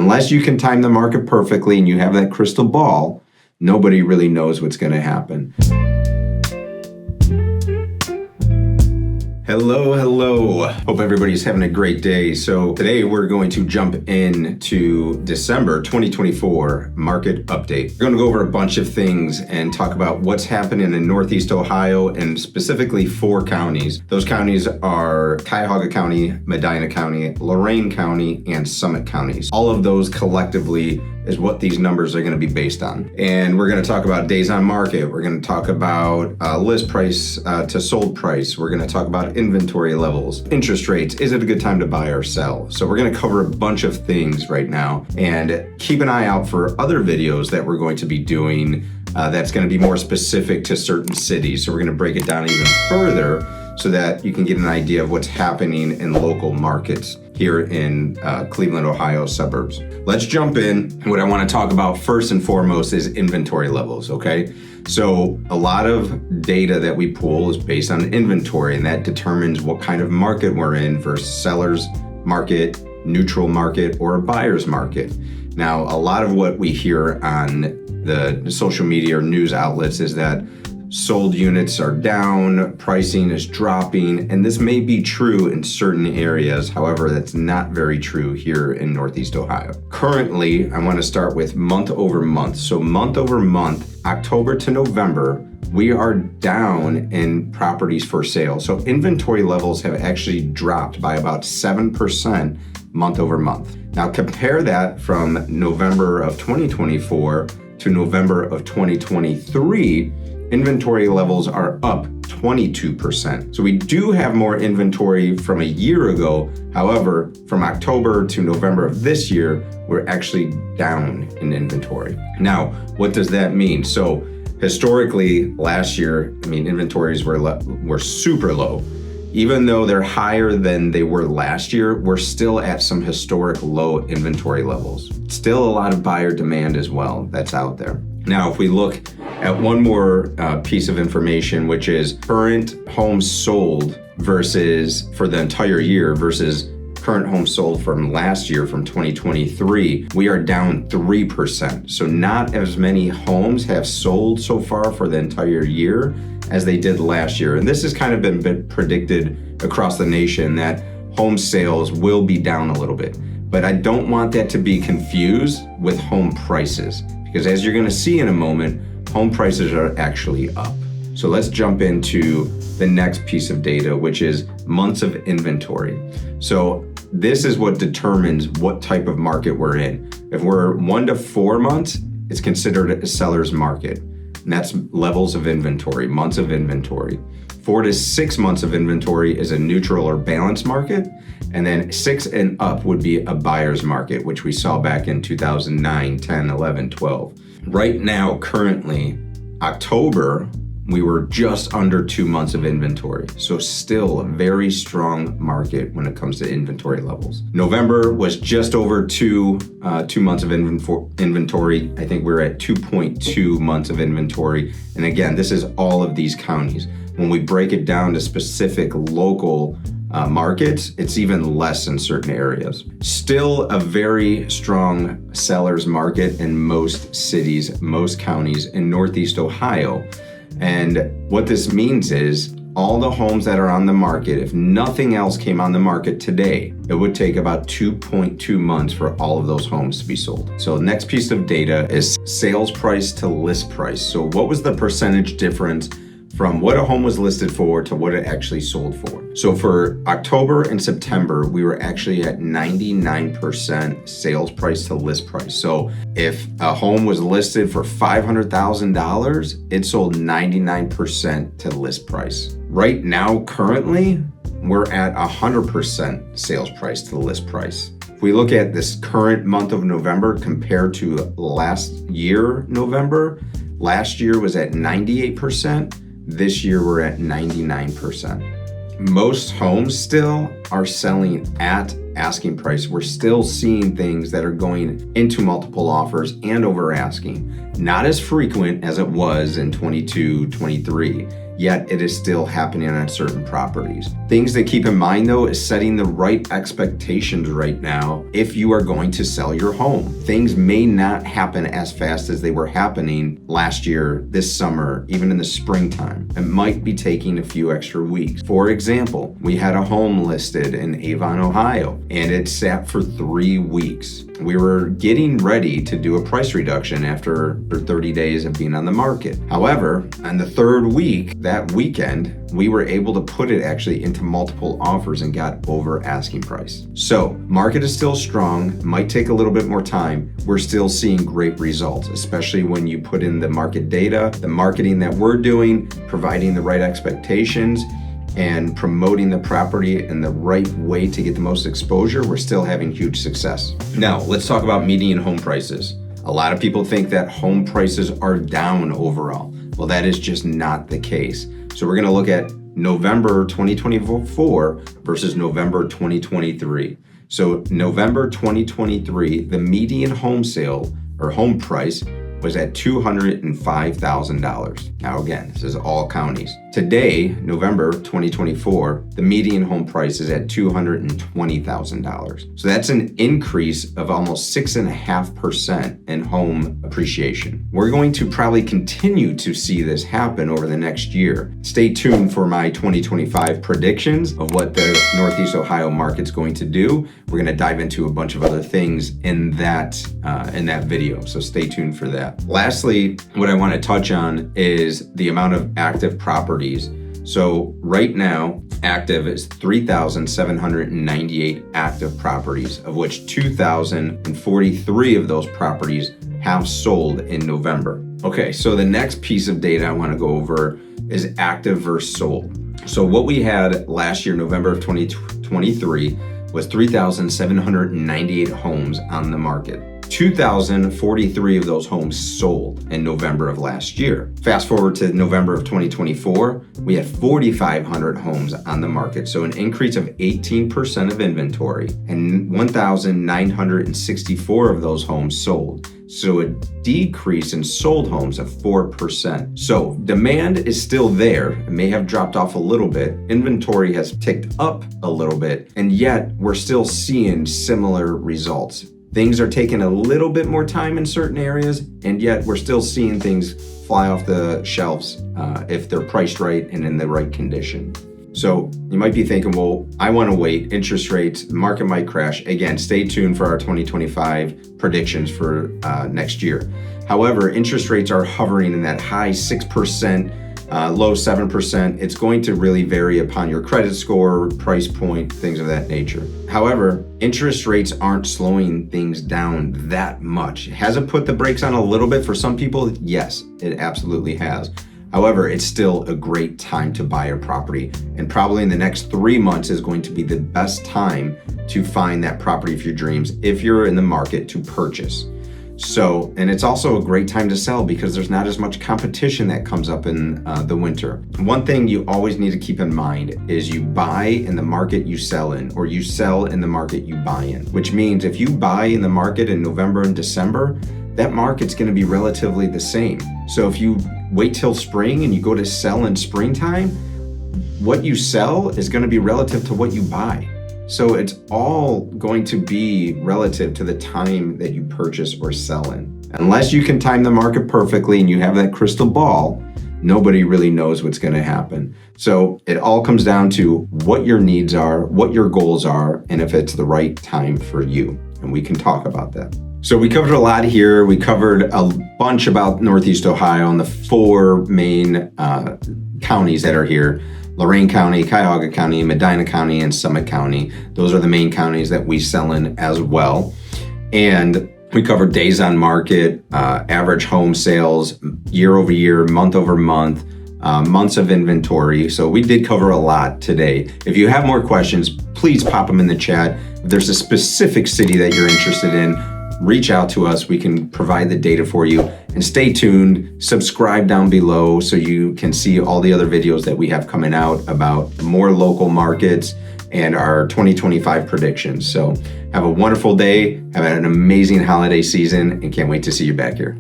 unless you can time the market perfectly and you have that crystal ball, nobody really knows what's going to happen. Hello. Hope everybody's having a great day. So today we're going to jump into December 2024 market update. We're going to go over a bunch of things and talk about what's happening in Northeast Ohio and specifically 4 counties. Those counties are Cuyahoga County, Medina County, Lorain County, and Summit counties. All of those collectively is what these numbers are going to be based on. And we're going to talk about days on market. We're going to talk about list price to sold price. We're going to talk about inventory levels, interest rates. Is it a good time to buy or sell? So we're going to cover a bunch of things right now, and keep an eye out for other videos that we're going to be doing that's going to be more specific to certain cities. So we're going to break it down even further so that you can get an idea of what's happening in local markets here in Cleveland, Ohio suburbs. Let's jump in. What I want to talk about first and foremost is inventory levels, okay? So a lot of data that we pull is based on inventory, and that determines what kind of market we're in versus seller's market, neutral market, or a buyer's market. Now, a lot of what we hear on the social media or news outlets is that sold units are down, pricing is dropping, and this may be true in certain areas. However, that's not very true here in Northeast Ohio. Currently, I want to start with month over month. So month over month, October to November, we are down in properties for sale. So inventory levels have actually dropped by about 7% month over month. Now compare that from November of 2024 to November of 2023, inventory levels are up 22%. So we do have more inventory from a year ago. However, from October to November of this year, we're actually down in inventory. Now, what does that mean? So historically, last year, inventories were super low. Even though they're higher than they were last year, we're still at some historic low inventory levels. Still a lot of buyer demand as well that's out there. Now, if we look at one more piece of information, which is current homes sold versus for the entire year versus current homes sold from last year, from 2023, we are down 3%. So not as many homes have sold so far for the entire year as they did last year. And this has kind of been predicted across the nation that home sales will be down a little bit. But I don't want that to be confused with home prices, because as you're going to see in a moment, home prices are actually up. So let's jump into the next piece of data, which is months of inventory. So this is what determines what type of market we're in. If we're 1 to 4 months, it's considered a seller's market. And that's levels of inventory, months of inventory. 4 to 6 months of inventory is a neutral or balanced market. And then 6 and up would be a buyer's market, which we saw back in 2009, 10, 11, 12. Right now, currently, October, we were just under 2 months of inventory. So still a very strong market when it comes to inventory levels. November was just over 2 months of inventory. I think we're at 2.2 months of inventory. And again, this is all of these counties. When we break it down to specific local markets, it's even less in certain areas. Still a very strong seller's market in most cities, most counties in Northeast Ohio. And what this means is all the homes that are on the market, if nothing else came on the market today, it would take about 2.2 months for all of those homes to be sold. So next piece of data is sales price to list price. So what was the percentage difference from what a home was listed for to what it actually sold for? So for October and September, we were actually at 99% sales price to list price. So if a home was listed for $500,000, it sold 99% to list price. Right now, currently, we're at 100% sales price to the list price. If we look at this current month of November compared to last year, November, last year was at 98%. This year we're at 99%. Most homes still are selling at asking price. We're still seeing things that are going into multiple offers and over asking. Not as frequent as it was in 22, 23. yet it is still happening on certain properties. Things to keep in mind though is setting the right expectations right now if you are going to sell your home. Things may not happen as fast as they were happening last year, this summer, even in the springtime. It might be taking a few extra weeks. For example, we had a home listed in Avon, Ohio, and it sat for 3 weeks. We were getting ready to do a price reduction after 30 days of being on the market. However, on the 3rd week, that weekend, we were able to put it actually into multiple offers and got over asking price. So, market is still strong, might take a little bit more time. We're still seeing great results, especially when you put in the market data, the marketing that we're doing, providing the right expectations, and promoting the property in the right way to get the most exposure. We're still having huge success. Now, let's talk about median home prices. A lot of people think that home prices are down overall. Well, that is just not the case. So we're gonna look at November 2024 versus November 2023. So November 2023, the median home sale or home price was at $205,000. Now again, this is all counties. Today, November 2024, the median home price is at $220,000. So that's an increase of almost 6.5% in home appreciation. We're going to probably continue to see this happen over the next year. Stay tuned for my 2025 predictions of what the Northeast Ohio market's going to do. We're going to dive into a bunch of other things in that video. So stay tuned for that. Lastly, what I want to touch on is the amount of active properties. So right now, active is 3,798 active properties, of which 2,043 of those properties have sold in November. Okay, so the next piece of data I want to go over is active versus sold. So what we had last year, November of 2023, was 3,798 homes on the market. 2,043 of those homes sold in November of last year. Fast forward to November of 2024, we had 4,500 homes on the market, so an increase of 18% of inventory, and 1,964 of those homes sold. So a decrease in sold homes of 4%. So demand is still there. It may have dropped off a little bit. Inventory has ticked up a little bit, and yet we're still seeing similar results. Things are taking a little bit more time in certain areas, and yet we're still seeing things fly off the shelves if they're priced right and in the right condition. So you might be thinking, well, I want to wait, interest rates, the market might crash. Again, stay tuned for our 2025 predictions for next year. However, interest rates are hovering in that high 6%, low 7%. It's going to really vary upon your credit score, price point, things of that nature. However, interest rates aren't slowing things down that much. Has it put the brakes on a little bit for some people? Yes, it absolutely has. However, it's still a great time to buy a property, and probably in the next 3 months is going to be the best time to find that property of your dreams if you're in the market to purchase. So, and it's also a great time to sell because there's not as much competition that comes up in the winter. One thing you always need to keep in mind is you buy in the market you sell in, or you sell in the market you buy in, which means if you buy in the market in November and December, that market's going to be relatively the same. So if you wait till spring and you go to sell in springtime, what you sell is going to be relative to what you buy. So it's all going to be relative to the time that you purchase or sell in. Unless you can time the market perfectly and you have that crystal ball, nobody really knows what's going to happen. So it all comes down to what your needs are, what your goals are, and if it's the right time for you. And we can talk about that. So we covered a lot here. We covered a bunch about Northeast Ohio and the 4 main counties that are here: Lorain County, Cuyahoga County, Medina County, and Summit County. Those are the main counties that we sell in as well. And we covered days on market, average home sales, year over year, month over month, months of inventory. So we did cover a lot today. If you have more questions, please pop them in the chat. If there's a specific city that you're interested in, reach out to us. We can provide the data for you. And stay tuned, subscribe down below so you can see all the other videos that we have coming out about more local markets and our 2025 predictions. So have a wonderful day, have an amazing holiday season, and can't wait to see you back here.